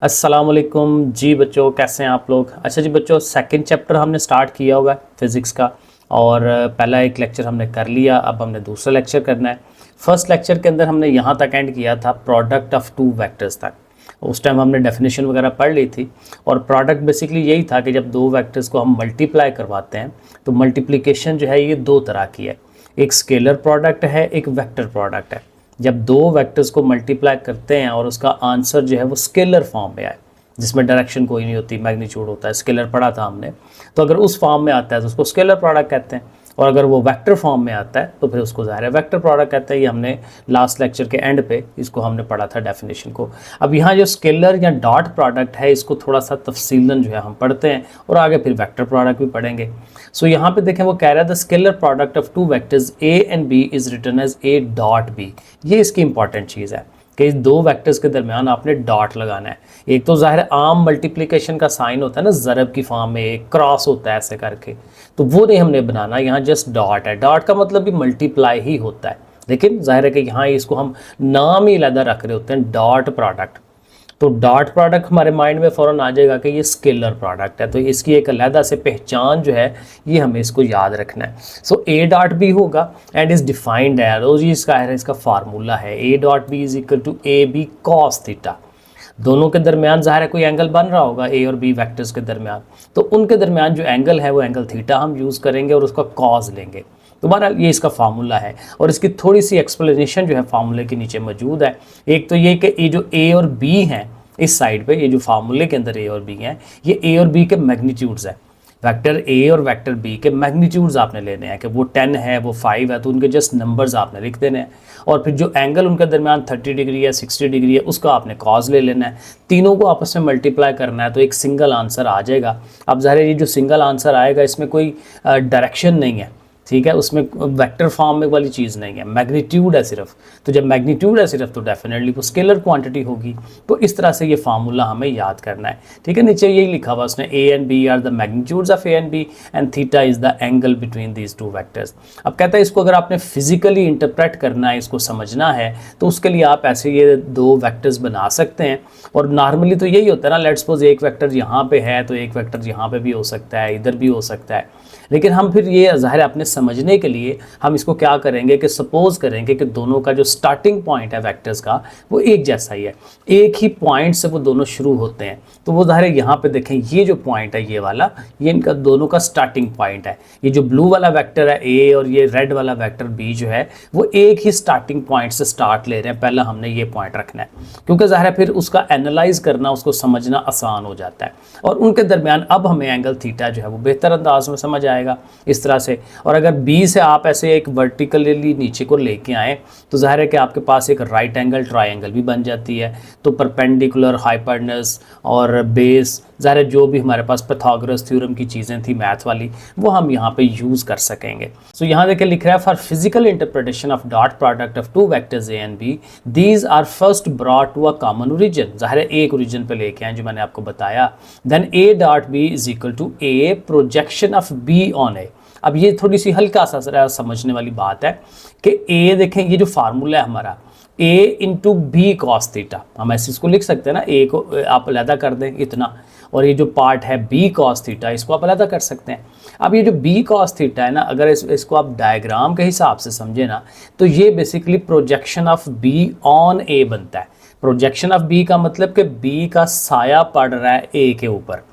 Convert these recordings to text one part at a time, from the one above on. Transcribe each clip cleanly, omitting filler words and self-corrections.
अस्सलाम वालेकुम जी बच्चों, कैसे हैं आप लोग। अच्छा जी बच्चों, सेकंड चैप्टर हमने स्टार्ट किया होगा फिज़िक्स का और पहला एक लेक्चर हमने कर लिया। अब हमने दूसरा लेक्चर करना है। फर्स्ट लेक्चर के अंदर हमने यहाँ तक एंड किया था प्रोडक्ट ऑफ टू वेक्टर्स तक। उस टाइम हमने डेफिनेशन वगैरह पढ़ ली थी और प्रोडक्ट बेसिकली यही था कि जब दो वेक्टर्स को हम मल्टीप्लाई करवाते हैं तो मल्टीप्लिकेशन जो है ये दो तरह की है, एक स्केलर प्रोडक्ट है, एक वेक्टर प्रोडक्ट है। जब दो वेक्टर्स को मल्टीप्लाई करते हैं और उसका आंसर जो है वो स्केलर फॉर्म में आए, जिसमें डायरेक्शन कोई नहीं होती, मैग्नीट्यूड होता है, स्केलर पढ़ा था हमने, तो अगर उस फॉर्म में आता है तो उसको स्केलर प्रोडक्ट कहते हैं, और अगर वो वेक्टर फॉर्म में आता है तो फिर उसको ज़ाहिर है वेक्टर प्रोडक्ट कहते हैं। ये हमने लास्ट लेक्चर के एंड पे इसको हमने पढ़ा था डेफिनेशन को। अब यहाँ जो स्केलर या डॉट प्रोडक्ट है इसको थोड़ा सा तफसीलन जो है हम पढ़ते हैं और आगे फिर वेक्टर प्रोडक्ट भी पढ़ेंगे। सो यहाँ पे देखें वो कह रहा है the scalar product of two vectors A and b is written as a dot b. ये इसकी इंपॉर्टेंट चीज़ है कि इस दो वेक्टर्स के दरमियान आपने डॉट लगाना है। एक तो ज़ाहिर आम मल्टीप्लिकेशन का साइन होता है ना, ज़रब की फॉर्म में एक क्रॉस होता है ऐसे करके, तो वो नहीं हमने बनाना। यहाँ जस्ट डॉट है। डॉट का मतलब भी मल्टीप्लाई ही होता है, लेकिन ज़ाहिर है कि यहाँ इसको हम नाम ही अलग रख रहे होते हैं, डॉट प्रोडक्ट। तो डॉट प्रोडक्ट हमारे माइंड में फ़ौरन आ जाएगा कि ये स्केलर प्रोडक्ट है, तो इसकी एक अलहदा से पहचान जो है ये हमें इसको याद रखना है। सो ए डॉट बी होगा एंड इज़ डिफाइंड है, तो जी इसका फार्मूला है a dot B is equal to A b cos theta. दोनों के दरमियान ज़ाहिर है कोई एंगल बन रहा होगा ए और बी वेक्टर्स के दरमियान, तो उनके दरमियान जो एंगल है वो एंगल थीटा हम यूज़ करेंगे और उसका कॉज लेंगे। तो बहरहाल ये इसका फार्मूला है और इसकी थोड़ी सी एक्सप्लेनेशन जो है फार्मूले के नीचे मौजूद है। एक तो ये कि ये जो ए और बी हैं इस साइड पे, ये जो फार्मूले के अंदर ए और बी हैं, ये ए और बी के मैग्नीट्यूड्स है। वेक्टर ए और वेक्टर बी के मैग्नीट्यूड्स आपने लेने हैं कि वो 10 है, वो 5 है, तो उनके जस्ट नंबर्स आपने लिख देने हैं और फिर जो एंगल उनके दरमियान 30 डिग्री है, 60 डिग्री है, उसका आपने कॉज ले लेना है। तीनों को आपस में मल्टीप्लाई करना है तो एक सिंगल आंसर आ जाएगा। अब ज़ाहिर ये जो सिंगल आंसर आएगा इसमें कोई डायरेक्शन नहीं है, ठीक है, उसमें वेक्टर फॉर्म में वाली चीज़ नहीं है, मैग्नीट्यूड है सिर्फ। तो जब मैग्नीट्यूड है सिर्फ तो डेफिनेटली वो स्केलर क्वांटिटी होगी। तो इस तरह से ये फार्मूला हमें याद करना है, ठीक है। नीचे यही लिखा हुआ उसने, a and b are the magnitudes of a and b and theta is the angle between these two vectors. अब कहता है इसको अगर आपने फिजिकली इंटरप्रेट करना है, इसको समझना है, तो उसके लिए आप ऐसे ये दो वेक्टर्स बना सकते हैं। और नॉर्मली तो यही होता है ना, लेट्स सपोज एक वेक्टर यहाँ पे है तो एक वेक्टर यहाँ पे भी हो सकता है, इधर भी हो सकता है, लेकिन हम फिर ये ज़ाहिर अपने समझने के लिए हम इसको क्या करेंगे कि सपोज करेंगे कि दोनों का जो स्टार्टिंग पॉइंट है वेक्टर्स का वो एक जैसा ही है, एक ही पॉइंट से वो दोनों शुरू होते हैं। तो वो ज़ाहिर यहाँ पे देखें ये जो पॉइंट है ये वाला, ये इनका दोनों का स्टार्टिंग पॉइंट है। ये जो ब्लू वाला वेक्टर है ए और ये रेड वाला वेक्टर बी जो है वो एक ही स्टार्टिंग पॉइंट से स्टार्ट ले रहे हैं। पहला हमने ये पॉइंट रखना है क्योंकि ज़ाहिर है फिर उसका एनालाइज करना, उसको समझना आसान हो जाता है और उनके दरमियान अब हमें एंगल थीटा जो है वो बेहतर अंदाज में समझ आएगा इस तरह से। और अगर बी से आप ऐसे एक वर्टिकली नीचे को लेके आए तो जाहिर है कि आपके पास एक राइट एंगल ट्रायंगल भी बन जाती है। तो परपेंडिकुलर, हाइपरनस और बेस, ज़ाहिर है जो भी हमारे पास पाइथागोरस थ्योरम की चीज़ें थी मैथ वाली, वो हम यहाँ पे यूज़ कर सकेंगे। सो यहाँ देखिए लिख रहा है for physical interpretation of dot product of two vectors A and b these are first brought to a common origin. ज़ाहिर है एक ओरिजिन पे लेके आए जो मैंने आपको बताया। Then a dot B is equal to a projection of b on a. अब ये थोड़ी सी हल्का सा समझने वाली बात है कि ए देखें, ये जो फार्मूला है हमारा ए इंटू बी कॉस थीटा, हम ऐसे इसको लिख सकते हैं ना, ए को आप अलहदा कर दें इतना, और ये जो पार्ट है बी कॉस थीटा इसको आप अलहदा कर सकते हैं। अब ये जो बी कॉस थीटा है ना, अगर इसको आप डायग्राम के हिसाब से समझे ना, तो ये basically projection of b on a बनता है। प्रोजेक्शन ऑफ बी का मतलब कि बी का साया पड़ रहा है ए के ऊपर।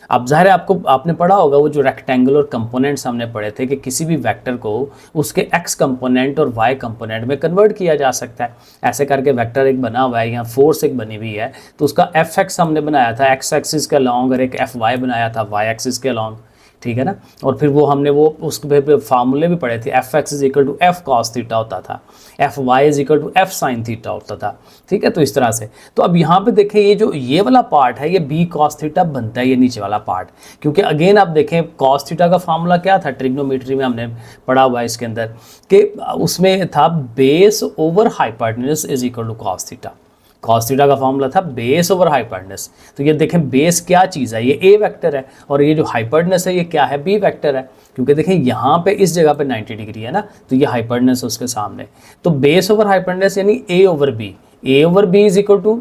अब ज़ाहिर है आपने पढ़ा होगा वो जो रेक्टेंगुलर कंपोनेंट्स हमने पढ़े थे कि किसी भी वेक्टर को उसके एक्स कंपोनेंट और वाई कंपोनेंट में कन्वर्ट किया जा सकता है। ऐसे करके वेक्टर एक बना हुआ है, यहाँ फोर्स एक बनी हुई है, तो उसका एफ एक्स हमने बनाया था एक्स एक्सिस के अलॉन्ग और एक एफ वाई बनाया था वाई एक्सिस के अलॉन्ग, ठीक है ना। और फिर वो हमने वो उसके फार्मूले भी पढ़े थे, f x is equal to f cos theta होता था, f y is equal to f sine theta होता था, ठीक है। तो इस तरह से तो अब यहाँ पे देखें ये जो ये वाला पार्ट है ये बी कॉस थीटा बनता है, ये नीचे वाला पार्ट, क्योंकि अगेन आप देखें कॉस थीटा का फार्मूला क्या था, ट्रिग्नोमेट्री में हमने पढ़ा हुआ है इसके अंदर कि उसमें था base over hypotenuse is equal to cos theta. Cos theta का फॉर्मूला था बेस ओवर हाइपोटेन्यूज। तो ये देखें बेस क्या चीज़ है, ये ए वेक्टर है और ये जो हाइपोटेन्यूज है ये क्या है, बी वेक्टर है। क्योंकि देखें यहाँ पे इस जगह पे 90 डिग्री है ना, तो ये हाइपोटेन्यूज उसके सामने, तो बेस ओवर हाइपोटेन्यूज यानी a over b is equal to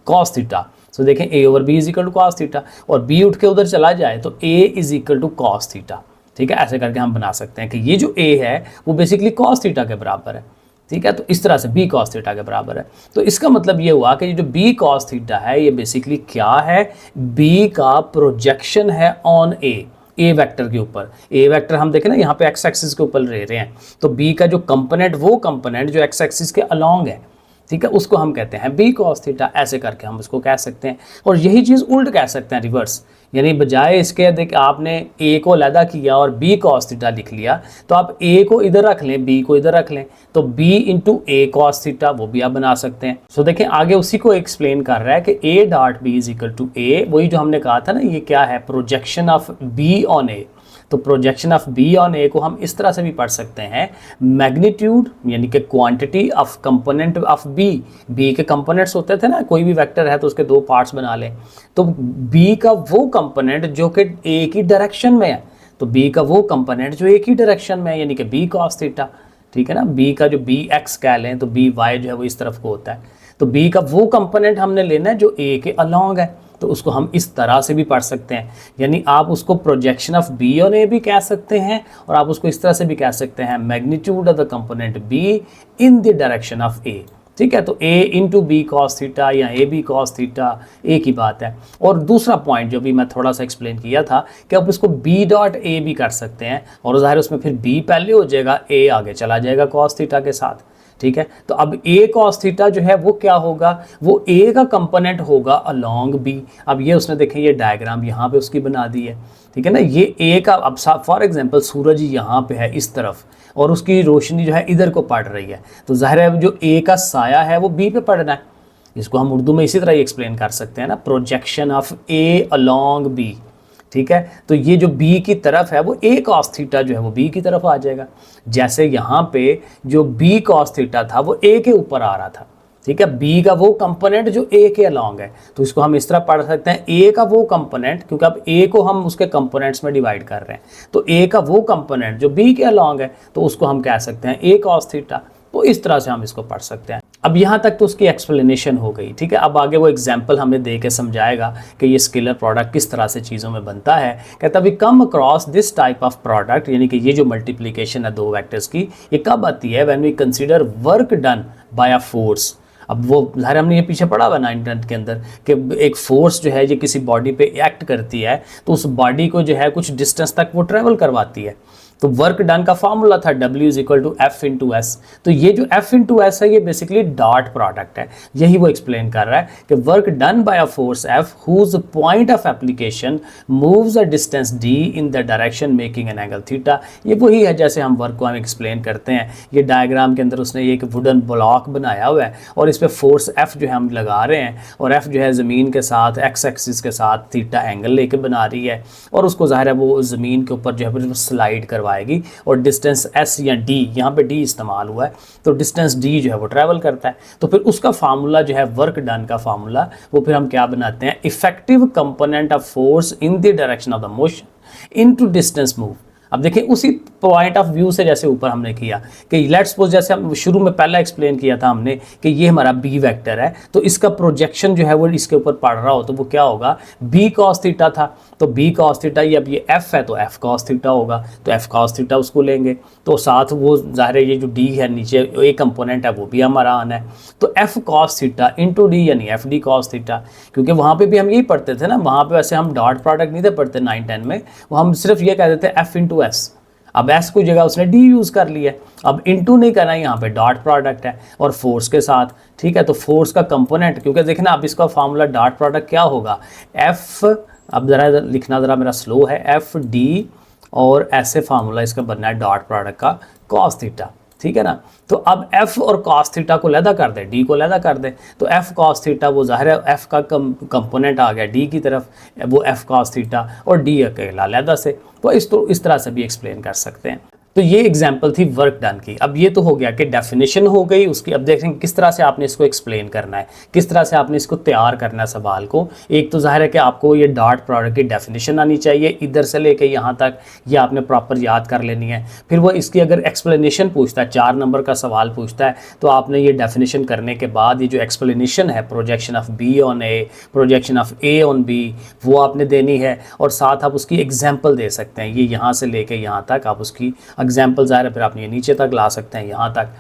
cos theta. So देखें a over b is equal to cos theta, और b उठ के उधर चला जाए तो a is equal to cos theta. ठीक है, ऐसे करके हम बना सकते हैं कि ये जो a है वो बेसिकली कॉस थीटा के बराबर है। ठीक है, तो इस तरह से b cos थीटा के बराबर है। तो इसका मतलब ये हुआ कि ये जो b cos थीटा है ये बेसिकली क्या है, b का प्रोजेक्शन है ऑन a वेक्टर के ऊपर। a वेक्टर हम देखें ना यहाँ पे x एक्सिस के ऊपर ले रहे हैं, तो b का जो कंपोनेंट, वो कंपोनेंट जो x एक्सिस के अलोंग है, ठीक है, उसको हम कहते हैं b cos थीटा। ऐसे करके हम उसको कह सकते हैं। और यही चीज़ उल्ट कह सकते हैं, रिवर्स, यानी बजाय इसके देख आपने a को अलहदा किया और b cos थीटा लिख लिया, तो आप a को इधर रख लें, b को इधर रख लें, तो b into a cos theta वो भी आप बना सकते हैं। सो देखें आगे उसी को एक्सप्लेन कर रहा है कि a dot b is equal to a, वही जो हमने कहा था ना, ये क्या है, projection of b on a। तो projection of b on a को हम इस तरह से भी पढ़ सकते हैं, मैग्नीट्यूड यानी कि quantity of component of b के कंपोनेंट्स होते थे ना, कोई भी वेक्टर है तो उसके दो पार्ट्स बना लें, तो b का वो कंपोनेंट जो कि a की डायरेक्शन में है, तो b का वो कंपोनेंट जो a की डायरेक्शन में है, यानी कि b cos थीटा। ठीक है ना, b का जो bx कह लें तो by जो है वो इस तरफ को होता है, तो b का वो कंपोनेंट हमने लेना है जो a के अलोंग है, तो उसको हम इस तरह से भी पढ़ सकते हैं। यानी आप उसको projection of b on a भी कह सकते हैं, और आप उसको इस तरह से भी कह सकते हैं, magnitude of the component b in the direction of a। ठीक है, तो a into b cos theta या a b cos थीटा एक ही बात है। और दूसरा पॉइंट जो भी मैं थोड़ा सा एक्सप्लेन किया था कि आप इसको b डॉट a भी कर सकते हैं, और ज़ाहिर उसमें फिर b पहले हो जाएगा, a आगे चला जाएगा cos थीटा के साथ। ठीक है, तो अब a cos थीटा जो है वो क्या होगा, वो a का कंपोनेंट होगा अलोंग b। अब ये उसने देखें ये डायग्राम यहाँ पे उसकी बना दी है। ठीक है ना, ये a का, अब फॉर एग्जांपल सूरज यहाँ पे है इस तरफ, और उसकी रोशनी जो है इधर को पड़ रही है, तो जाहिर है जो a का साया है वो b पे पड़ना है। इसको हम उर्दू में इसी तरह ही एक्सप्लेन कर सकते हैं ना, projection of a along b। ठीक है, तो ये जो b की तरफ है वो a cos थीटा जो है वो b की तरफ आ जाएगा, जैसे यहाँ पे जो b cos थीटा था वो a के ऊपर आ रहा था। ठीक है, b का वो कंपोनेंट जो a के अलोंग है, तो इसको हम इस तरह पढ़ सकते हैं, a का वो कंपोनेंट, क्योंकि अब a को हम उसके कंपोनेंट्स में डिवाइड कर रहे हैं, तो a का वो कंपोनेंट जो b के अलोंग है, तो उसको हम कह सकते हैं a cos थीटा। तो इस तरह से हम इसको पढ़ सकते हैं। अब यहाँ तक तो उसकी एक्सप्लेनेशन हो गई। ठीक है, अब आगे वो एग्जाम्पल हमें दे के समझाएगा कि ये स्केलर प्रोडक्ट किस तरह से चीज़ों में बनता है। कहता we come across this type of product, यानी कि ये जो मल्टीप्लिकेशन है दो वेक्टर्स की, ये कब आती है, when we consider work done by a force. अब वो ज़ाहिर हमने ये पीछे पढ़ा हुआ 9th के अंदर कि एक फोर्स जो है ये किसी बॉडी पे एक्ट करती है, तो उस बॉडी को जो है कुछ डिस्टेंस तक वो ट्रेवल करवाती है। तो वर्क डन का फार्मूला था W is equal to f into s. तो ये जो एफ इंटू एस है ये बेसिकली डॉट प्रोडक्ट है, यही वो एक्सप्लेन कर रहा है कि work done by a force f whose point of application moves a distance d in the direction making an angle theta. ये वही है जैसे हम वर्क को हम एक्सप्लेन करते हैं। ये डायग्राम के अंदर उसने एक वुडन ब्लॉक बनाया हुआ है और इस पर फोर्स एफ जो है हम लगा रहे हैं, और एफ जो है ज़मीन के साथ एक्स एक्सिस के साथ थीटा एंगल लेके बना रही है, और उसको ज़ाहिर है वो ज़मीन के ऊपर जो है स्लाइड करवा आएगी, और डिस्टेंस s या d, यहाँ पे d इस्तेमाल हुआ है, तो डिस्टेंस d जो है वो ट्रैवल करता है। तो फिर उसका फार्मूला जो है वर्क डन का फार्मूला, वो फिर हम क्या बनाते हैं, effective component of force in the direction of the motion into distance move. अब देखिए उसी पॉइंट ऑफ व्यू से जैसे ऊपर हमने किया कि लेट्स सपोज, जैसे हम शुरू में पहला एक्सप्लेन किया था हमने कि ये हमारा b वेक्टर है, तो इसका प्रोजेक्शन जो है वो इसके ऊपर पड़ रहा हो, तो वो क्या होगा, b cos थीटा था, तो b cos थीटा, ये अब ये f है तो f cos थीटा होगा, तो f cos थीटा उसको लेंगे, तो साथ वो ज़ाहिर है ये जो d है नीचे एक कंपोनेंट है वो भी हमारा आना है, तो f cos theta into d यानी f d cos थीटा। क्योंकि वहाँ पे भी हम यही पढ़ते थे ना, वहाँ पे वैसे हम डॉट प्रोडक्ट नहीं थे पढ़ते 9-10 में, वो हम सिर्फ ये कह देते f इंटू एस। अब s को जगह उसने d यूज़ कर लिया, अब इंटू नहीं करना, यहाँ पे डॉट प्रोडक्ट है और फोर्स के साथ। ठीक है, तो फोर्स का कंपोनेंट, क्योंकि देखना अब इसका फार्मूला डॉट प्रोडक्ट क्या होगा, f, अब ज़रा लिखना ज़रा मेरा स्लो है, एफ डी, और ऐसे फार्मूला इसका बनना है डॉट प्रोडक्ट का cos थीटा। ठीक है ना, तो अब f और cos थीटा को लैदा कर दे, d को लैदा कर दे, तो f cos थीटा वो ज़ाहिर है f का कंपोनेंट आ गया d की तरफ, वो f cos थीटा, और d अकेला लैदा से। तो इस तरह से भी एक्सप्लेन कर सकते हैं। तो ये एग्जाम्पल थी वर्क डन की। अब ये तो हो गया कि डेफिनेशन हो गई उसकी। अब देखेंगे किस तरह से आपने इसको एक्सप्लेन करना है, किस तरह से आपने इसको तैयार करना है सवाल को। एक तो जाहिर है कि आपको ये डॉट प्रोडक्ट की डेफिनेशन आनी चाहिए, इधर से लेके यहाँ तक ये आपने प्रॉपर याद कर लेनी है। फिर वो इसकी अगर एक्सप्लेनेशन पूछता है, 4 नंबर का सवाल पूछता है, तो आपने ये डेफिनेशन करने के बाद ये जो एक्सप्लेनेशन है, projection of b on a, projection of a on b, वो आपने देनी है। और साथ आप उसकी एग्जाम्पल दे सकते हैं, ये यहाँ से लेके यहाँ तक आप उसकी एग्जाम्पल ज़ाहिर है फिर आप ये नीचे तक ला सकते हैं, यहाँ तक।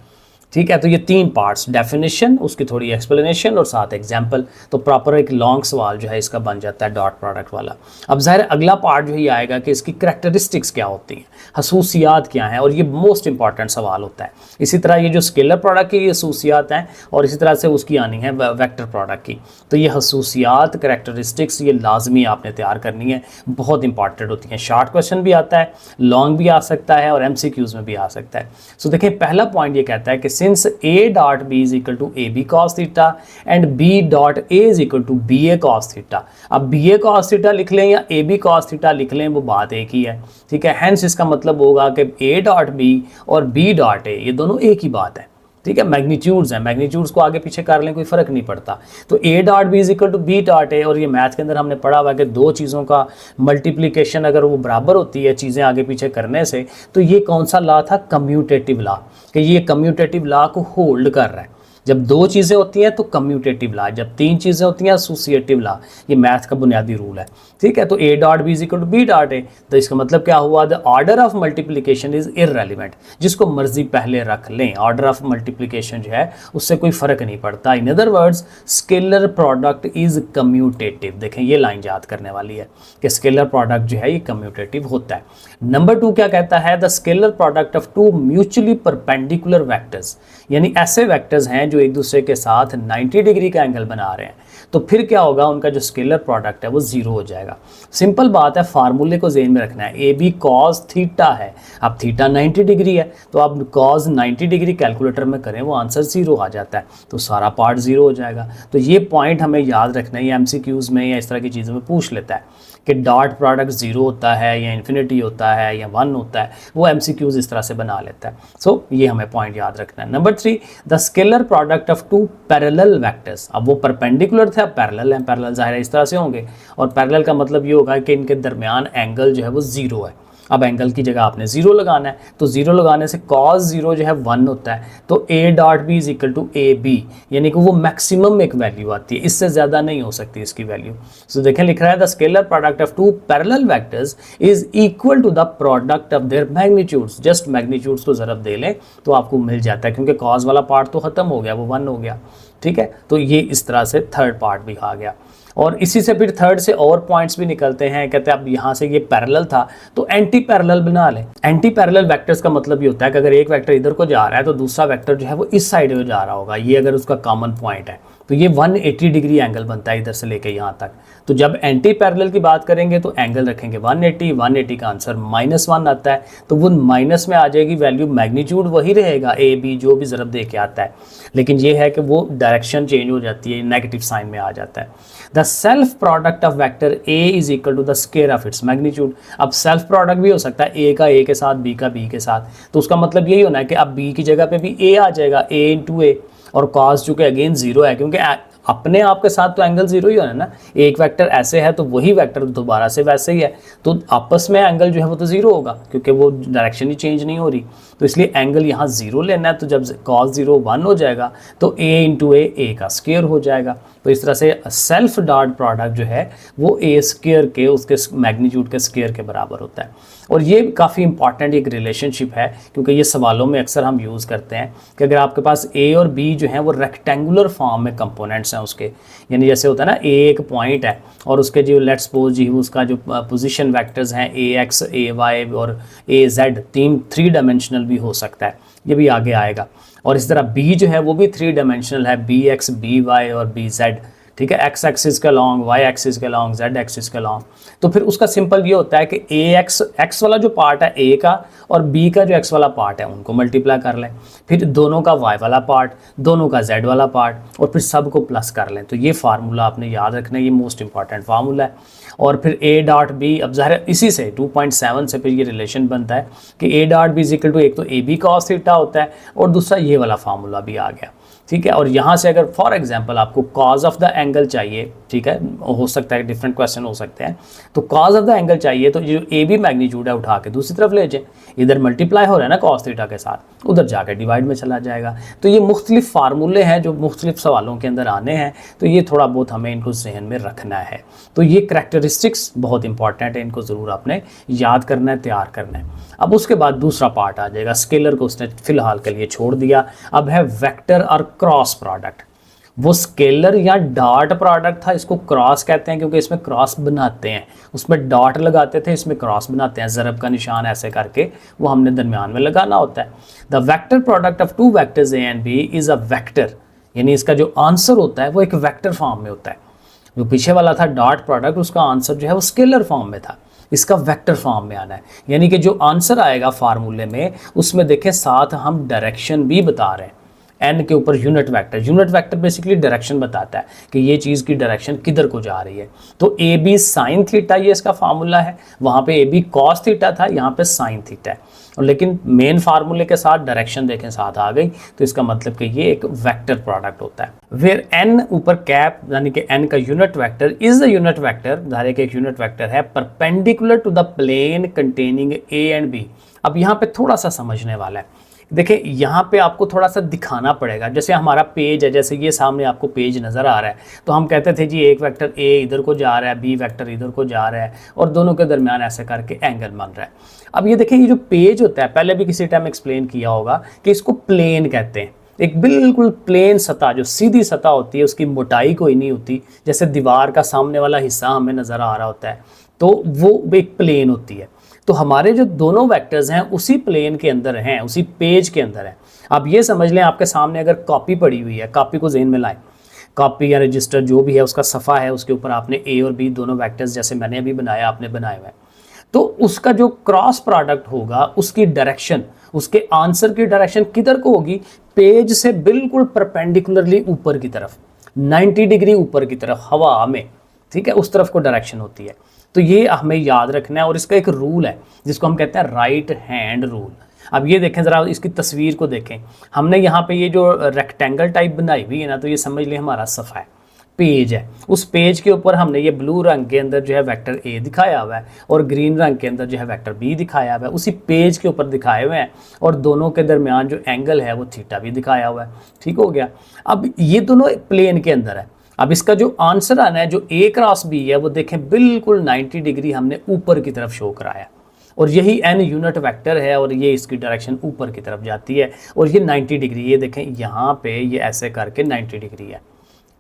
ठीक है, तो ये 3 पार्ट्स, डेफिनेशन, उसकी थोड़ी एक्सप्लेनेशन और साथ एग्जाम्पल, तो प्रॉपर एक लॉन्ग सवाल जो है इसका बन जाता है डॉट प्रोडक्ट वाला। अब ज़ाहिर अगला पार्ट जो ही आएगा कि इसकी करैक्टरिस्टिक्स क्या होती हैं, खसूसियात क्या हैं, और ये मोस्ट इंपॉर्टेंट सवाल होता है। इसी तरह ये जो स्केलर प्रोडक्ट की खसूसियात हैं और इसी तरह से उसकी आनी है वेक्टर प्रोडक्ट की। तो ये खसूसियात, करैक्टरिस्टिक्स, ये लाजमी आपने तैयार करनी है, बहुत इंपॉर्टेंट होती हैं। शॉर्ट क्वेश्चन भी आता है, लॉन्ग भी आ सकता है और MCQs में भी आ सकता है। सो देखिए पहला पॉइंट ये कहता है कि since a dot b is equal to ab cos theta and b dot a is equal to ba cos theta, अब ba cos theta लिख लें या ab cos theta लिख लें, वो बात एक ही है। ठीक है, हेंस इसका मतलब होगा कि a dot b और b dot a ये दोनों एक ही बात है। ठीक है, मैग्नीट्यूड्स हैं, मैग्नीट्यूड्स को आगे पीछे कर लें कोई फ़र्क नहीं पड़ता। तो a dot B is equal to B dot A, और ये मैथ के अंदर हमने पढ़ा हुआ है कि दो चीज़ों का मल्टीप्लिकेशन अगर वो बराबर होती है चीज़ें आगे पीछे करने से, तो ये कौन सा लॉ था, कम्यूटेटिव लॉ, कि ये कम्यूटेटिव लॉ को होल्ड कर रहा है। जब 2 चीज़ें होती हैं तो कम्यूटेटिव लॉ, जब 3 चीज़ें होती हैं एसोसिएटिव लॉ, ये मैथ का बुनियादी रूल है। ठीक है, तो a dot B is equal to B dot A, तो इसका मतलब क्या हुआ, the order of multiplication is irrelevant, जिसको मर्जी पहले रख लें, ऑर्डर ऑफ मल्टीप्लिकेशन जो है उससे कोई फ़र्क नहीं पड़ता। In other words scalar product is commutative. देखें ये लाइन याद करने वाली है कि स्केलर प्रोडक्ट जो है ये कम्यूटेटिव होता है। नंबर 2 क्या कहता है, the scalar product of 2 mutually perpendicular vectors, यानी ऐसे वेक्टर्स हैं जो एक दूसरे के साथ 90 डिग्री का एंगल बना रहे हैं, तो फिर क्या होगा, उनका जो स्केलर प्रोडक्ट है वो 0 हो जाएगा। सिंपल बात है, फार्मूले को ज़हन में रखना है। ए बी कॉस थीटा है, अब थीटा 90 डिग्री है, तो आप कॉस 90 डिग्री कैलकुलेटर में करें वो आंसर 0 आ जाता है, तो सारा पार्ट 0 हो जाएगा। तो ये पॉइंट हमें याद रखना है, ये MCQs में या इस तरह की चीज़ों में पूछ लेता है कि डॉट प्रोडक्ट 0 होता है या इन्फिनिटी होता है या 1 होता है, वो MCQs इस तरह से बना लेता है। सो ये हमें पॉइंट याद रखना है। Number 3, the scalar product of 2 parallel vectors, अब वो परपेंडिकुलर थे, अब पैरेलल हैं, पैरेलल ज़ाहिर है इस तरह से होंगे, और पैरेलल का मतलब ये होगा कि इनके दरमियान एंगल जो है वो 0 है। अब एंगल की जगह आपने 0 लगाना है, तो 0 लगाने से cos 0 जो है 1 होता है, तो a dot B is equal to A B, यानी कि वो मैक्सिमम एक वैल्यू आती है, इससे ज़्यादा नहीं हो सकती इसकी वैल्यू। सो देखें लिख रहा है the scalar product of 2 parallel vectors is equal to the product of their magnitudes, just magnitudes को ज़रब दे लें तो आपको मिल जाता है, क्योंकि cos वाला पार्ट तो ख़त्म हो गया, वो 1 हो गया। ठीक है, तो ये इस तरह से थर्ड पार्ट भी आ गया। और इसी से फिर थर्ड से और पॉइंट्स भी निकलते हैं। कहते हैं अब यहाँ से ये पैरेलल था तो एंटी पैरेलल बना लें। एंटी पैरेलल वेक्टर्स का मतलब ये होता है कि अगर एक वेक्टर इधर को जा रहा है तो दूसरा वेक्टर जो है वो इस साइड में जा रहा होगा, ये अगर उसका कॉमन पॉइंट है, तो ये 180 डिग्री एंगल बनता है इधर से लेके यहाँ तक। तो जब एंटी पैरेलल की बात करेंगे तो एंगल रखेंगे 180 का आंसर -1 आता है, तो वो माइनस में आ जाएगी वैल्यू, मैग्नीट्यूड वही रहेगा ए बी जो भी ज़रब दे के आता है, लेकिन ये है कि वो डायरेक्शन चेंज हो जाती है, नेगेटिव साइन में आ जाता है। The self product of vector A is equal to the square of its magnitude. अब सेल्फ प्रोडक्ट भी हो सकता है ए का ए के साथ, बी का बी के साथ, तो उसका मतलब यही होना है कि अब बी की जगह पे भी ए आ जाएगा, a इंटू ए, और कॉस चूँकि अगेन 0 है, क्योंकि अपने आप के साथ तो एंगल 0 ही होना है ना, एक वेक्टर ऐसे है तो वही वेक्टर दोबारा से वैसे ही है, तो आपस में एंगल जो है वो तो 0 होगा, क्योंकि वो डायरेक्शन ही चेंज नहीं हो रही, तो इसलिए एंगल यहाँ 0 लेना है। तो जब cos 0 1 हो जाएगा तो a इंटू ए का स्क्वायर हो जाएगा। तो इस तरह से सेल्फ डॉट प्रोडक्ट जो है वो a स्क्वायर के उसके मैग्नीट्यूड के स्क्वायर के बराबर होता है। और ये काफ़ी इंपॉर्टेंट एक रिलेशनशिप है, क्योंकि ये सवालों में अक्सर हम यूज़ करते हैं कि अगर आपके पास a और b जो हैं वो रेक्टेंगुलर फॉर्म में कंपोनेंट्स हैं उसके, यानी जैसे होता है ना a एक पॉइंट है और उसके जो लेट्स सपोज जी उसका जो पोजीशन वेक्टर्स हैं ax ay और az, 3 डायमेंशनल भी हो सकता है, ये भी आगे आएगा। और इस तरह b जो है वो भी 3 डायमेंशनल है, bx by और bz, ठीक है, एक्स एक्सिस के लॉन्ग, वाई एक्सिस के लॉन्ग, जेड एक्सिस के लॉन्ग। तो फिर उसका सिंपल ये होता है कि ए एक्स वाला जो पार्ट है ए का और बी का जो एक्स वाला पार्ट है उनको मल्टीप्लाई कर लें, फिर दोनों का वाई वाला पार्ट, दोनों का जेड वाला पार्ट, और फिर सब को प्लस कर लें। तो ये फार्मूला आपने याद रखना है, ये मोस्ट इंपॉर्टेंट फार्मूला है। और फिर ए डॉट बी, अब ज़ाहिर इसी से 2.7 से फिर ये रिलेशन बनता है कि A dot B is equal to, एक तो ए बी कॉस थीटा होता है और दूसरा ये वाला फार्मूला भी आ गया, ठीक है। और यहाँ से अगर फॉर एग्जांपल आपको कॉज ऑफ द एंगल चाहिए, ठीक है, हो सकता है डिफरेंट क्वेश्चन हो सकते हैं, तो कॉज ऑफ द एंगल चाहिए तो जो ए बी मैग्नीट्यूड है उठा के दूसरी तरफ ले जाए, इधर मल्टीप्लाई हो रहा है ना कॉस थीटा के साथ, उधर जाकर डिवाइड में चला जाएगा। तो ये मुख्तलिफ फार्मूले हैं जो मुख्तलिफ सवालों के अंदर आने हैं, तो ये थोड़ा बहुत हमें इनको जहन में रखना है। तो ये करैक्टरिस्टिक्स बहुत इंपॉर्टेंट है, इनको ज़रूर आपने याद करना है, तैयार करना है। अब उसके बाद दूसरा पार्ट आ जाएगा, स्केलर को उसने फिलहाल के लिए छोड़ दिया, अब है वेक्टर और क्रॉस प्रोडक्ट। वो स्केलर या डॉट प्रोडक्ट था, इसको क्रॉस कहते हैं क्योंकि इसमें क्रॉस बनाते हैं, उसमें डॉट लगाते थे, इसमें क्रॉस बनाते हैं, ज़रब का निशान ऐसे करके वो हमने दरमियान में लगाना होता है। The vector product of two vectors A and B is a vector, यानी इसका जो आंसर होता है वो एक वेक्टर फॉर्म में होता है। जो पीछे वाला था डॉट प्रोडक्ट, उसका आंसर जो है वो स्केलर फॉर्म में था, इसका वेक्टर फॉर्म में आना है। यानी कि जो आंसर आएगा फार्मूले में उसमें देखें साथ हम डायरेक्शन भी बता रहे हैं, एन के ऊपर unit vector. Unit vector basically direction बताता है कि ये चीज़ की डायरेक्शन किधर को जा रही है। तो ए बी साइन थीटा ये इसका फार्मूला है, वहाँ पे ए बी कॉस थीटा था, यहाँ पे साइन थीटा है, और लेकिन मेन फार्मूले के साथ डायरेक्शन देखें साथ आ गई, तो इसका मतलब कि ये एक वेक्टर प्रोडक्ट होता है। वेयर एन ऊपर कैप यानी कि एन का unit vector is the unit vector, धारे के एक यूनिट वेक्टर है perpendicular to the plane containing A and B. अब यहाँ पे थोड़ा सा समझने वाला है, देखिए यहाँ पे आपको थोड़ा सा दिखाना पड़ेगा। जैसे हमारा पेज है, जैसे ये सामने आपको पेज नज़र आ रहा है, तो हम कहते थे जी एक वेक्टर ए इधर को जा रहा है, बी वेक्टर इधर को जा रहा है, और दोनों के दरमियान ऐसे करके एंगल बन रहा है। अब ये देखिए, ये जो पेज होता है, पहले भी किसी टाइम एक्सप्लेन किया होगा कि इसको प्लेन कहते हैं। एक बिल्कुल प्लेन सतह, जो सीधी सतह होती है, उसकी मोटाई कोई नहीं होती, जैसे दीवार का सामने वाला हिस्सा हमें नज़र आ रहा होता है, तो वो एक प्लेन होती है। तो हमारे जो दोनों वेक्टर्स हैं उसी प्लेन के अंदर हैं, उसी पेज के अंदर हैं। आप ये समझ लें, आपके सामने अगर कॉपी पड़ी हुई है, कॉपी को ज़हन में लाएं, कॉपी या रजिस्टर जो भी है उसका सफ़ा है, उसके ऊपर आपने ए और बी दोनों वेक्टर्स जैसे मैंने अभी बनाया आपने बनाए हुए हैं, तो उसका जो क्रॉस प्रोडक्ट होगा उसकी डायरेक्शन, उसके आंसर की डायरेक्शन किधर को होगी, पेज से बिल्कुल परपेंडिकुलरली ऊपर की तरफ, 90 डिग्री ऊपर की तरफ हवा में, ठीक है, उस तरफ को डायरेक्शन होती है। तो ये हमें याद रखना है, और इसका एक रूल है जिसको हम कहते हैं राइट हैंड रूल। अब ये देखें ज़रा, इसकी तस्वीर को देखें, हमने यहाँ पे ये जो रेक्टेंगल टाइप बनाई हुई है ना, तो ये समझ लें हमारा सफ़ा है, पेज है। उस पेज के ऊपर हमने ये ब्लू रंग के अंदर जो है वेक्टर ए दिखाया हुआ है, और ग्रीन रंग के अंदर जो है वेक्टर बी दिखाया हुआ है, उसी पेज के ऊपर दिखाए हुए हैं, और दोनों के दरमियान जो एंगल है वो थीटा भी दिखाया हुआ है। ठीक हो गया। अब ये दोनों प्लेन के अंदर है। अब इसका जो आंसर आना है, जो ए क्रॉस बी है, वो देखें बिल्कुल 90 डिग्री हमने ऊपर की तरफ शो कराया, और यही एन यूनिट वेक्टर है, और ये इसकी डायरेक्शन ऊपर की तरफ जाती है, और ये 90 डिग्री, ये देखें यहाँ पे ये ऐसे करके 90 डिग्री है,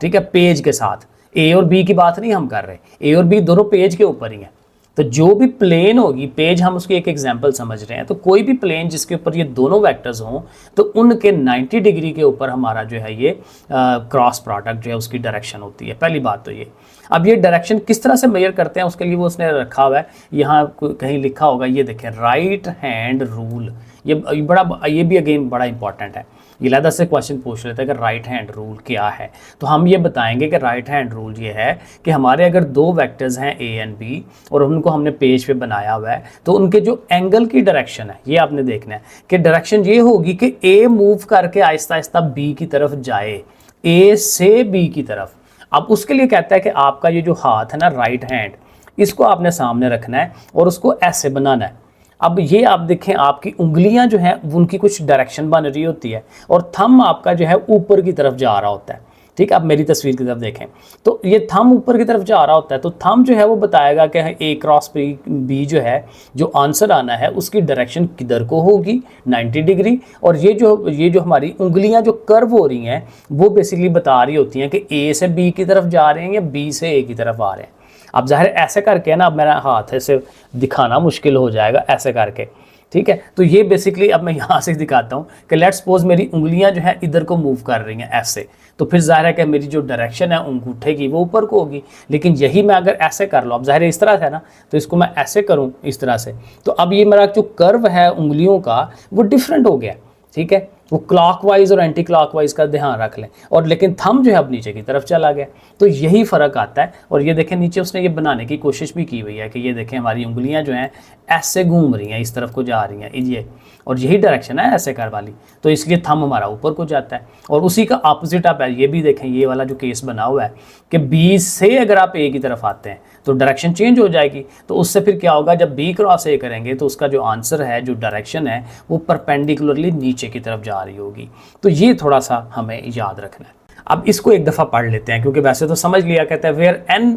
ठीक है, पेज के साथ। ए और बी की बात नहीं हम कर रहे, ए और बी दोनों पेज के ऊपर ही हैं। तो जो भी प्लेन होगी, पेज हम उसकी एक एग्जांपल समझ रहे हैं, तो कोई भी प्लेन जिसके ऊपर ये दोनों वेक्टर्स हों, तो उनके 90 डिग्री के ऊपर हमारा जो है ये क्रॉस प्रोडक्ट जो है उसकी डायरेक्शन होती है। पहली बात तो ये। अब ये डायरेक्शन किस तरह से मेजर करते हैं, उसके लिए वो उसने रखा हुआ है, यहाँ कहीं लिखा होगा, ये देखें राइट हैंड रूल। ये भी अगेन बड़ा इंपॉर्टेंट है, ये लहदा से क्वेश्चन पूछ लेते हैं कि राइट हैंड रूल क्या है। तो हम ये बताएंगे कि राइट हैंड रूल ये है कि हमारे अगर दो वेक्टर्स हैं ए एंड बी, और उनको हमने पेज पे बनाया हुआ है, तो उनके जो एंगल की डायरेक्शन है, ये आपने देखना है कि डायरेक्शन ये होगी कि ए मूव करके आहिस्ता आहिस्ता बी की तरफ जाए, ए से बी की तरफ। अब उसके लिए कहता है कि आपका ये जो हाथ है ना, राइट हैंड, इसको आपने सामने रखना है और उसको ऐसे बनाना है। अब ये आप देखें, आपकी उंगलियां जो हैं उनकी कुछ डायरेक्शन बन रही होती है, और थंब आपका जो है ऊपर की तरफ जा रहा होता है। ठीक है, आप मेरी तस्वीर की तरफ देखें, तो ये थंब ऊपर की तरफ जा रहा होता है, तो थंब जो है वो बताएगा कि ए क्रॉस बी जो है, जो आंसर आना है उसकी डायरेक्शन किधर को होगी, 90 डिग्री। और ये जो हमारी उंगलियां जो कर्व हो रही हैं, वो बेसिकली बता रही होती हैं कि ए से बी की तरफ जा रहे हैं या बी से ए की तरफ आ रहे हैं। अब जाहिर ऐसे करके ना, अब मेरा हाथ ऐसे दिखाना मुश्किल हो जाएगा, ऐसे करके, ठीक है। तो ये बेसिकली अब मैं यहाँ से दिखाता हूँ कि लेट्स सपोज मेरी उंगलियां जो है इधर को मूव कर रही हैं ऐसे, तो फिर ज़ाहिर है कि मेरी जो डायरेक्शन है अंगूठे की वो ऊपर को होगी। लेकिन यही मैं अगर ऐसे कर लूँ, अब ज़ाहिर है इस तरह से ना, तो इसको मैं ऐसे करूँ इस तरह से, तो अब ये मेरा जो कर्व है उंगलियों का वो डिफरेंट हो गया, ठीक है। वो क्लॉकवाइज और एंटी क्लॉकवाइज का ध्यान रख लें, और लेकिन थंब जो है अब नीचे की तरफ चला गया, तो यही फ़र्क आता है। और ये देखें नीचे उसने ये बनाने की कोशिश भी की हुई है कि ये देखें हमारी उंगलियां जो हैं ऐसे घूम रही हैं, इस तरफ को जा रही हैं ये, और यही डायरेक्शन है ऐसे कर वाली, तो इसलिए थंब हमारा ऊपर को जाता है। और उसी का अपोजिट आप ये भी देखें, ये वाला जो केस बना हुआ है कि बी से अगर आप ए की तरफ आते हैं तो डायरेक्शन चेंज हो जाएगी। तो उससे फिर क्या होगा, जब बी क्रॉस ए करेंगे तो उसका जो आंसर है, जो डायरेक्शन है, वो परपेंडिकुलरली नीचे की तरफ जा रही होगी। तो ये थोड़ा सा हमें याद रखना है। अब इसको एक दफ़ा पढ़ लेते हैं, क्योंकि वैसे तो समझ लिया। कहता है वेयर एन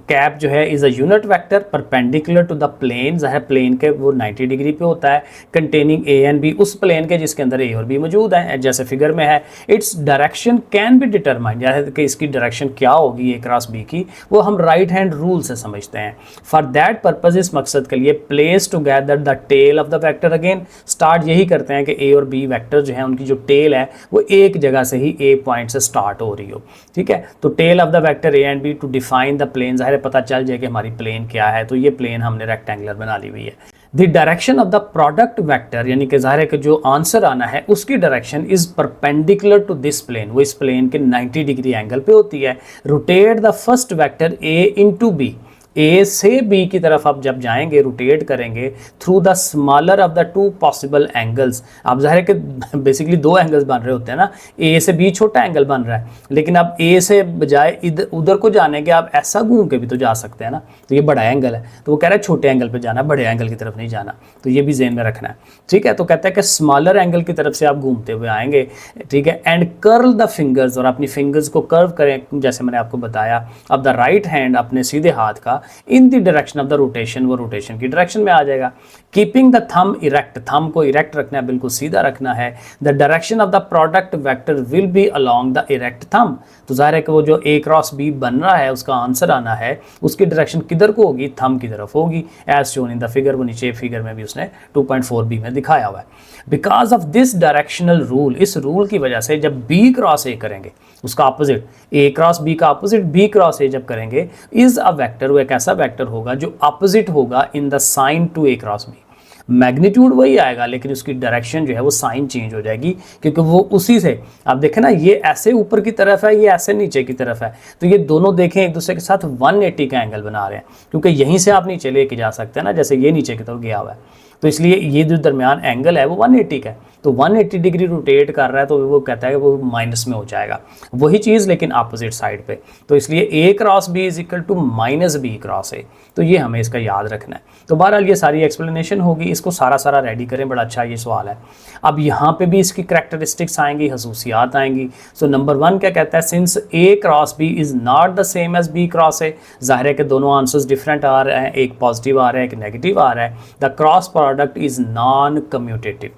कैप जो है is a unit vector perpendicular to the plane, ज़ाहिर प्लेन के वो 90 डिग्री पे होता है, कंटेनिंग ए एंड बी, उस प्लेन के जिसके अंदर ए और बी मौजूद है, जैसे फिगर में है। Its direction can be determined, जैसे कि इसकी डायरेक्शन क्या होगी ए क्रॉस बी की, वो हम राइट हैंड रूल से समझते हैं। फॉर दैट पर्पज, इस मकसद के लिए, place together the tail of the vector. Again start यही करते हैं कि ए और बी वैक्टर जो है उनकी जो टेल है वो एक जगह से ही ए पॉइंट से स्टार्ट हो रही हो, ठीक है। तो tail of the vector A and B to define the plane, ज़ाहिर पता चल जाए कि हमारी प्लेन क्या है। तो ये प्लेन हमने रेक्टेंगुलर बना ली हुई है। The direction of the product vector, यानी कि ज़ाहिर है कि जो आंसर आना है उसकी direction is perpendicular to this plane, वो इस प्लेन के 90 डिग्री एंगल पे होती है। Rotate the first vector a into b, a से बी की तरफ आप जब जाएंगे, रोटेट करेंगे through the smaller of the two possible angles. आप ज़ाहिर है कि बेसिकली दो एंगल्स बन रहे होते हैं ना, ए से बी छोटा एंगल बन रहा है, लेकिन आप ए से बजाय इधर उधर को जाने के आप ऐसा घूम के भी तो जा सकते हैं ना, तो ये बड़ा एंगल है, तो वो कह रहा है छोटे एंगल पर जाना, बड़े एंगल की तरफ नहीं जाना। तो ये भी ज़हन में रखना है, ठीक है। तो कहता है कि स्मॉलर एंगल की तरफ से आप घूमते हुए आएंगे, ठीक है। एंड कर्ल द फिंगर्स, और अपनी फिंगर्स को कर्व करें, जैसे मैंने आपको बताया। अब द राइट हैंड, अपने सीधे हाथ का, इन the direction of the rotation, वो रोटेशन की डायरेक्शन में आ जाएगा। Keeping the thumb erect, thumb को इरेक्ट रखना है, बिल्कुल सीधा रखना है। The direction of the product vector will be along the erect thumb. तो जाहिर है कि वो जो ए क्रॉस बी बन रहा है उसका आंसर आना है, उसकी डायरेक्शन किधर को होगी, थंब की तरफ होगी, as shown in the figure. वो नीचे फिगर में भी उसने 2.4b में दिखाया हुआ है। Because of this directional rule, इस रूल की वजह से जब बी क्रॉस ए करेंगे, उसका अपोजिट, ए क्रॉस बी का अपोजिट बी क्रॉस ए जब करेंगे, इज अ वेक्टर, वो एक ऐसा वेक्टर होगा जो अपोजिट होगा in the sign to A cross B. Magnitude वही आएगा, लेकिन उसकी डायरेक्शन जो है वो साइन चेंज हो जाएगी, क्योंकि वो उसी से, आप देखें ना, ये ऐसे ऊपर की तरफ है, ये ऐसे नीचे की तरफ है, तो ये दोनों देखें एक दूसरे के साथ 180 का एंगल बना रहे हैं, क्योंकि यहीं से आप नीचे लेके जा सकते हैं ना, जैसे ये नीचे की तरफ गया हुआ है, तो इसलिए ये जो दरमियान एंगल है वो 180 का है। तो 180 डिग्री रोटेट कर रहा है, तो वो कहता है कि वो माइनस में हो जाएगा, वही चीज़ लेकिन अपोजिट साइड पे। तो इसलिए a cross B is equal to minus b cross a, तो ये हमें इसका याद रखना है। तो बहरहाल ये सारी एक्सप्लेनेशन होगी, इसको सारा रेडी करें, बड़ा अच्छा ये सवाल है। अब यहाँ पे भी इसकी करैक्टरिस्टिक्स आएंगी, खसूसियात आएंगी। सो नंबर 1 क्या कहता है, since A cross B is not the same as B cross A, ज़ाहिर है कि दोनों आंसर्स डिफरेंट आ रहे हैं, एक पॉजिटिव आ रहा है, एक नेगेटिव आ रहा है। The cross product is non commutative,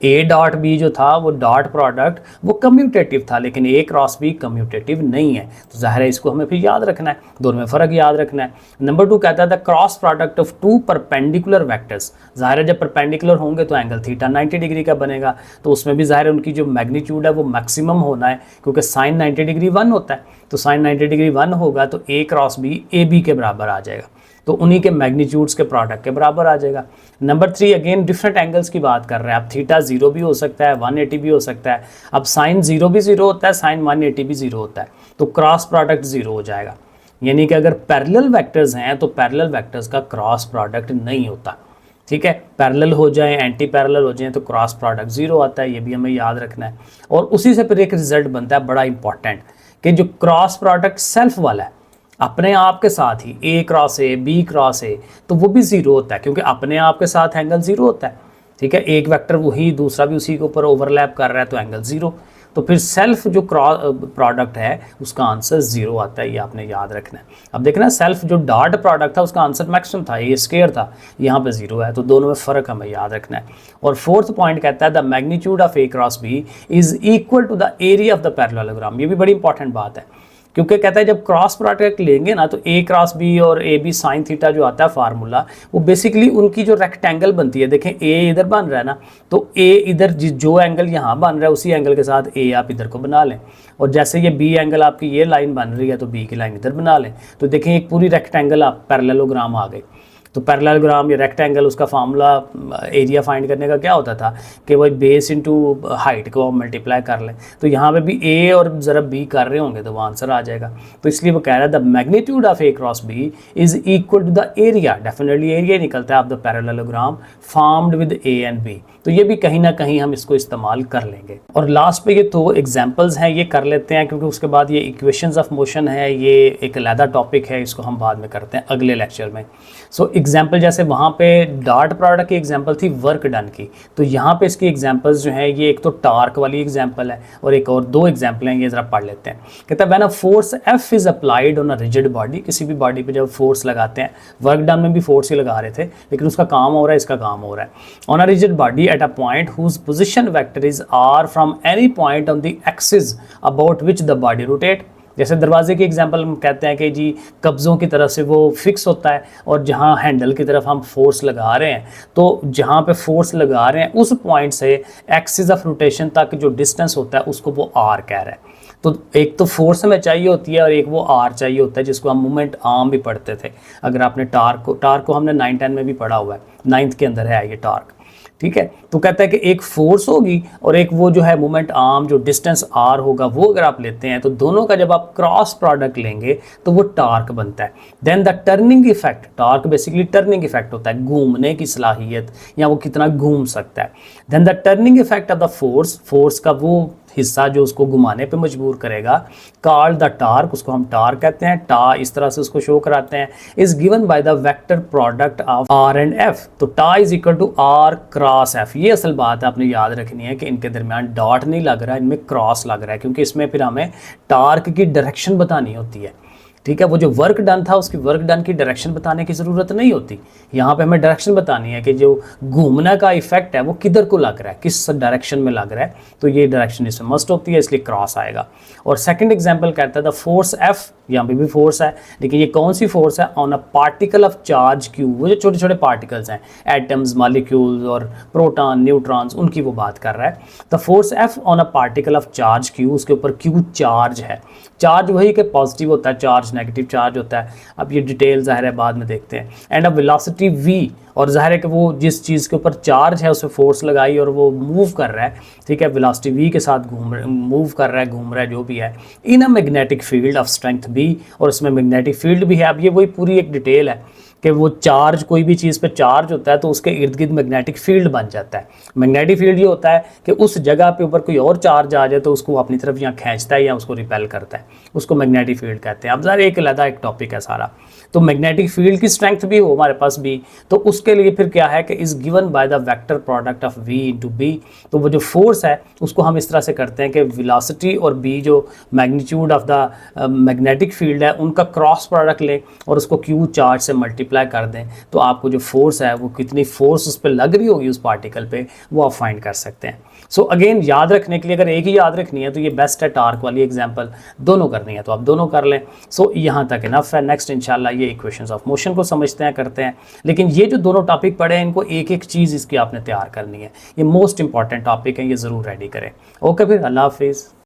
A dot B जो था वो डॉट प्रोडक्ट वो कम्यूटेटिव था, लेकिन ए क्रॉस बी कम्यूटेटिव नहीं है। तो ज़ाहिर है इसको हमें फिर याद रखना है, दोनों में फ़र्क याद रखना है। नंबर 2 कहता है the cross product of two perpendicular vectors, ज़ाहिर है जब परपेंडिकुलर होंगे तो एंगल थीटा 90 डिग्री का बनेगा, तो उसमें भी ज़ाहिर है उनकी जो मैग्नीट्यूड है वो मैक्सिमम होना है, क्योंकि साइन 90 डिग्री 1 होता है, तो साइन 90 डिग्री 1 होगा तो ए क्रॉस बी ए बी के बराबर आ जाएगा, तो उन्हीं के मैग्नीट्यूड्स के प्रोडक्ट के बराबर आ जाएगा। नंबर 3 अगेन डिफरेंट एंगल्स की बात कर रहे हैं, अब थीटा 0 भी हो सकता है, 180 भी हो सकता है। अब साइन 0 भी 0 होता है, साइन 180 भी 0 होता है, तो क्रॉस प्रोडक्ट 0 हो जाएगा। यानी कि अगर पैरेलल वेक्टर्स हैं तो पैरेलल वेक्टर्स का क्रॉस प्रोडक्ट नहीं होता, ठीक है। पैरेलल हो जाए, एंटी पैरेलल हो जाए तो क्रॉस प्रोडक्ट 0 आता है, ये भी हमें याद रखना है। और उसी से फिर एक रिजल्ट बनता है बड़ा इंपॉर्टेंट, कि जो क्रॉस प्रोडक्ट सेल्फ वाला है अपने आप के साथ ही, a cross a b cross a, तो वो भी 0 होता है, क्योंकि अपने आप के साथ एंगल 0 होता है, ठीक है। एक वेक्टर वही, दूसरा भी उसी के ऊपर ओवरलैप कर रहा है, तो एंगल 0, तो फिर सेल्फ जो क्रॉस प्रोडक्ट है उसका आंसर 0 आता है, ये आपने याद रखना है। अब देखना सेल्फ जो डॉट प्रोडक्ट था उसका आंसर मैक्सिमम था, ए स्क्वायर था, यहाँ पे 0 है, तो दोनों में फ़र्क हमें याद रखना है। और 4th पॉइंट कहता है the magnitude of A cross B is equal to the area of the parallelogram, ये भी बड़ी इंपॉर्टेंट बात है क्योंकि कहता है जब क्रॉस प्रोडक्ट लेंगे ना तो ए क्रॉस बी और ए बी साइन थीटा जो आता है फार्मूला, वो बेसिकली उनकी जो रेक्टेंगल बनती है, देखें ए इधर बन रहा है ना, तो ए इधर जो एंगल यहाँ बन रहा है उसी एंगल के साथ ए आप इधर को बना लें, और जैसे ये बी एंगल आपकी ये लाइन बन रही है तो बी की लाइन इधर बना लें, तो देखें एक पूरी रेक्टेंगल आप पैरेललोग्राम आ गई। तो पैरेललोग्राम या रेक्टेंगल, उसका फार्मूला एरिया फाइंड करने का क्या होता था कि वही बेस इनटू हाइट को मल्टीप्लाई कर लें, तो यहाँ पे भी ए और ज़रा बी कर रहे होंगे तो वो आंसर आ जाएगा। तो इसलिए वो कह रहा है the magnitude of A cross B is equal to the area, definitely area निकलता है of the parallelogram formed with A and B. तो ये भी कहीं ना कहीं हम इसको इस्तेमाल कर लेंगे। और लास्ट पे ये दो एग्जांपल्स हैं, ये कर लेते हैं क्योंकि उसके बाद ये इक्वेशंस ऑफ मोशन है, ये एक अलग टॉपिक है, इसको हम बाद में करते हैं अगले लेक्चर में। सो एग्जांपल जैसे वहाँ पे डॉट प्रोडक्ट की एग्जांपल थी वर्क डन की, तो यहाँ पे इसकी एग्जांपल्स जो है ये एक तो टार्क वाली एग्जांपल है और एक और दो एग्जांपल हैं, ये ज़रा पढ़ लेते हैं। कहता है when a force F is applied on a rigid body, किसी भी बॉडी पे जब फोर्स लगाते हैं, वर्क डन में भी फोर्स ही लगा रहे थे लेकिन उसका काम हो रहा है, इसका काम हो रहा है, on a rigid body at a point whose position vector is r from any point on the axis about which the body rotate। जैसे दरवाजे की एग्जांपल हम कहते हैं कि जी कब्ज़ों की तरफ से वो फिक्स होता है और जहाँ हैंडल की तरफ हम फोर्स लगा रहे हैं, तो जहाँ पे फोर्स लगा रहे हैं उस पॉइंट से एक्सिस ऑफ रोटेशन तक जो डिस्टेंस होता है उसको वो आर कह रहा है। तो एक तो फोर्स हमें चाहिए होती है और एक वो आर चाहिए होता है, जिसको हम मोमेंट आर्म भी पढ़ते थे। अगर आपने टार्क को हमने 9-10 में भी पढ़ा हुआ है, 9th के अंदर है ये टार्क, ठीक है। तो कहता है कि एक फोर्स होगी और एक वो जो है मोमेंट आर्म, जो डिस्टेंस आर होगा, वो अगर आप लेते हैं तो दोनों का जब आप क्रॉस प्रोडक्ट लेंगे तो वो टार्क बनता है। Then the turning effect, torque basically turning effect होता है, घूमने की सलाहियत या वो कितना घूम सकता है। Then the turning effect of the force का वो हिस्सा जो उसको घुमाने पे मजबूर करेगा, कॉल्ड द टार्क, उसको हम टार्क कहते हैं, टा इस तरह से उसको शो कराते हैं, is given by the vector product of R and F. तो tau is equal to R cross F. ये असल बात है, आपने याद रखनी है कि इनके दरमियान डॉट नहीं लग रहा है, इनमें क्रॉस लग रहा है, क्योंकि इसमें फिर हमें टार्क की डायरेक्शन बतानी होती है, ठीक है। वो जो वर्क डन था उसकी वर्क डन की डायरेक्शन बताने की ज़रूरत नहीं होती, यहाँ पे हमें डायरेक्शन बतानी है कि जो घूमने का इफेक्ट है वो किधर को लग रहा है, किस डायरेक्शन में लग रहा है, तो ये डायरेक्शन इसमें मस्ट होती है, इसलिए क्रॉस आएगा। और सेकंड एग्जांपल कहता है द फोर्स एफ, यहाँ पे भी फोर्स है लेकिन ये कौन सी फोर्स है, on a particle of charge Q, वो जो छोटे छोटे पार्टिकल्स हैं, एटम्स, मॉलिक्यूल्स और प्रोटॉन, न्यूट्रॉन्स, उनकी वो बात कर रहा है। The force F on a particle of charge Q, उसके ऊपर क्यू चार्ज है, चार्ज वही कि पॉजिटिव होता है, चार्ज नेगेटिव चार्ज होता है, अब ये डिटेल ज़ाहिर है बाद में देखते हैं। एंड अ वेलोसिटी v, और ज़ाहिर है कि वो जिस चीज़ के ऊपर चार्ज है उसे फोर्स लगाई और वो मूव कर रहा है, ठीक है, वेलोसिटी v के साथ मूव कर रहा है, घूम रहा है, जो भी है, in a magnetic field of strength b, और उसमें मैग्नेटिक फील्ड भी है। अब ये वही पूरी एक डिटेल है कि वो चार्ज, कोई भी चीज़ पे चार्ज होता है तो उसके इर्द गिर्द मैग्नेटिक फील्ड बन जाता है। मैग्नेटिक फील्ड ये होता है कि उस जगह पे ऊपर कोई और चार्ज आ जाए तो उसको अपनी तरफ यहाँ खींचता है या उसको रिपेल करता है, उसको मैग्नेटिक फील्ड कहते हैं। अब ज़रा एक अलग एक टॉपिक है सारा। तो मैग्नेटिक फील्ड की स्ट्रेंथ भी हो हमारे पास भी, तो उसके लिए फिर क्या है कि is given by the vector product of v into B. तो वो जो फोर्स है उसको हम इस तरह से करते हैं कि वेलोसिटी और b, जो magnitude of the magnetic field है, उनका क्रॉस प्रोडक्ट लें और उसको q चार्ज से मल्टीप्लाई कर दें, तो आपको जो फोर्स है वो कितनी फोर्स उस पर लग रही होगी उस पार्टिकल पे, वो आप फाइंड कर सकते हैं। सो अगेन याद रखने के लिए अगर एक ही याद रखनी है तो ये बेस्ट है, टार्क वाली एग्जांपल। दोनों करनी है तो आप दोनों कर लें। सो यहाँ तक इनफ है। नेक्स्ट इंशाल्लाह ये इक्वेशंस ऑफ मोशन को समझते हैं, करते हैं। लेकिन ये जो दोनों टॉपिक पढ़े हैं इनको एक एक चीज़ इसकी आपने तैयार करनी है, ये मोस्ट इंपॉर्टेंट टॉपिक है, ये ज़रूर रेडी करें। ओके फिर, अल्लाह हाफिज़।